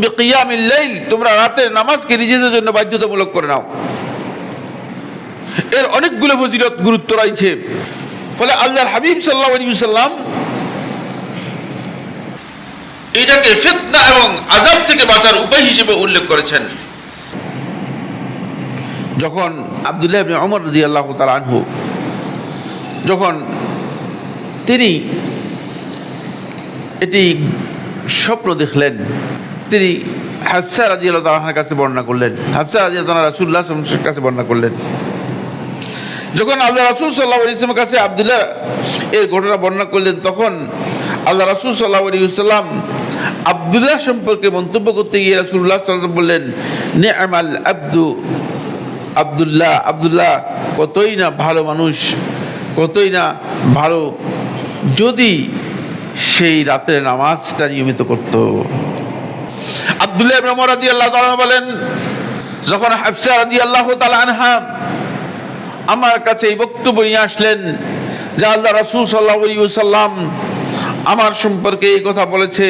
বিকিয়ামিল লাইল, তোমরা রাতের নামাজকে নিজেদের জন্য বাধ্যতামূলক করে নাও। এর অনেকগুলো ফজিলত গুরুত্ব রয়েছে। ফলে আল্লাহর হাবিব সাল্লাল্লাহু আলাইহি ওয়াসাল্লাম এটাকে ফিতনা এবং আযাব থেকে বাঁচার উপায় হিসেবে উল্লেখ করেছেন। যখন আব্দুল্লাহ ইবনে ওমর রাদিয়াল্লাহু তাআলা আনহু যখন তিনি এটি স্বপ্ন দেখলেন, তিনি হাফসা রাদিয়াল্লাহু তাআলার কাছে বর্ণনা করলেন। হাফসা রাদিয়াল্লাহু তাআলা রাসূলুল্লাহ সাল্লাল্লাহু আলাইহি ওয়াসাল্লামের কাছে বর্ণনা করলেন। যখন আল্লাহ রাসূল সাল্লাল্লাহু আলাইহি ওয়াসাল্লামের কাছে আব্দুল্লাহ এর ঘটনা বর্ণনা করলেন, তখন আল্লাহ রাসূল সাল্লাল্লাহু আলাইহি ওয়াসাল্লাম আব্দুল্লাহ সম্পর্কে মন্তব্য করতে গিয়ে রাসূলুল্লাহ সাল্লাল্লাহু আলাইহি ওয়াসাল্লাম বললেন, নি'মাল আবদু আব্দুল্লাহ, আব্দুল্লাহ কতই না ভালো মানুষ, কতই না ভালো, যদি সেই রাতের নামাজটা নিয়মিত করত। আব্দুল্লাহ ইবনে ওমর রাদিয়াল্লাহু তাআলা বলেন, যখন হাফসা রাদিয়াল্লাহু তাআলা আনহা আমার কাছে এই বক্তব্য নিয়ে আসলেন যে আল্লাহ রাসূল সাল্লাল্লাহু আলাইহি ওয়াসাল্লাম আমার সম্পর্কে এই কথা বলেছে,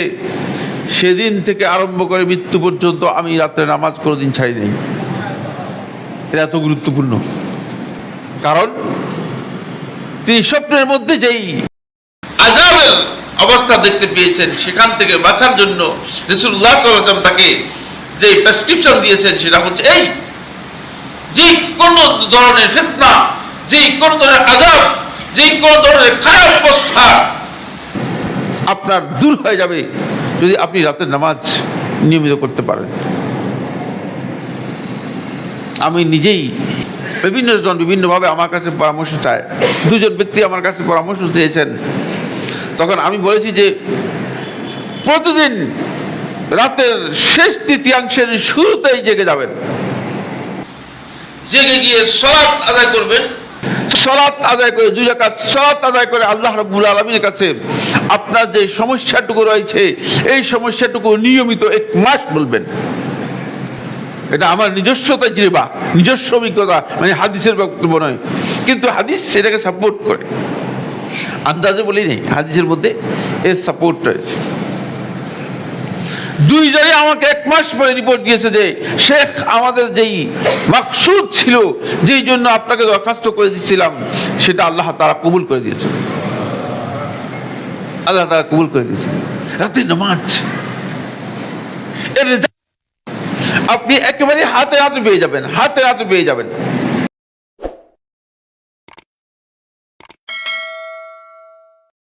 সেদিন থেকে আরম্ভ করে মৃত্যু পর্যন্ত আমি রাতের নামাজ কোনোদিন ছাড়ি নাই। এটা এত গুরুত্বপূর্ণ, কারণ তিনি স্বপ্নের মধ্যে যেই আযাবের অবস্থা দেখতে পেয়েছেন, সেখান থেকে বাঁচার জন্য রাসূলুল্লাহ সাল্লাল্লাহু আলাইহি ওয়াসাল্লাম তাকে যে প্রেসক্রিপশন দিয়েছেন সেটা হচ্ছে এই, যে কোন ধরনের ফিতনা, যে কোন ধরনের আযাব, যে কোন ধরনের খারাপ অবস্থা আপনার দূর হয়ে যাবে যদি আপনি রাতের নামাজ নিয়মিত করতে পারেন। আমি নিজেই বিভিন্ন জন বিভিন্নভাবে আমার কাছে পরামর্শ চায়। দুজন ব্যক্তি আমার কাছে পরামর্শ চেয়েছেন, তখন আমি বলেছি যে প্রতিদিন রাতের শেষ তৃতীয়াংশের শুরুতেই জেগে যাবেন, জেগে গিয়ে সালাত আদায় করবেন। সালাত আদায় করে 2 রাকাত সালাত আদায় করে আল্লাহ রাব্বুল আলামিনের কাছে আপনার যে সমস্যাটুকু রয়েছে এই সমস্যাটুকু নিয়মিত 1 মাস বলবেন। এটা আমার নিজস্ব তাজরিবা, নিজস্ব অভিজ্ঞতা, মানে হাদিসের বক্তব্য নয়, কিন্তু হাদিস সেটাকে সাপোর্ট করে। আন্দাজে বলি নেই, হাদিসের মধ্যে এর সাপোর্ট রয়েছে। 2 জনে আমাকে 1 মাস পরে রিপোর্ট দিয়েছে যে শেখ, আমাদের যেই মাকসুদ ছিল, যেই জন্য আপনাকে দরখাস্ত করে দিয়েছিলাম, সেটা আল্লাহ তাআলা কবুল করে দিয়েছে। আল্লাহ তাআলা কবুল করে দিয়েছে রাতের নামাজ। এর আপনি একেবারে হাতে হাতে পেয়ে যাবেন, হাতে হাতে পেয়ে যাবেন।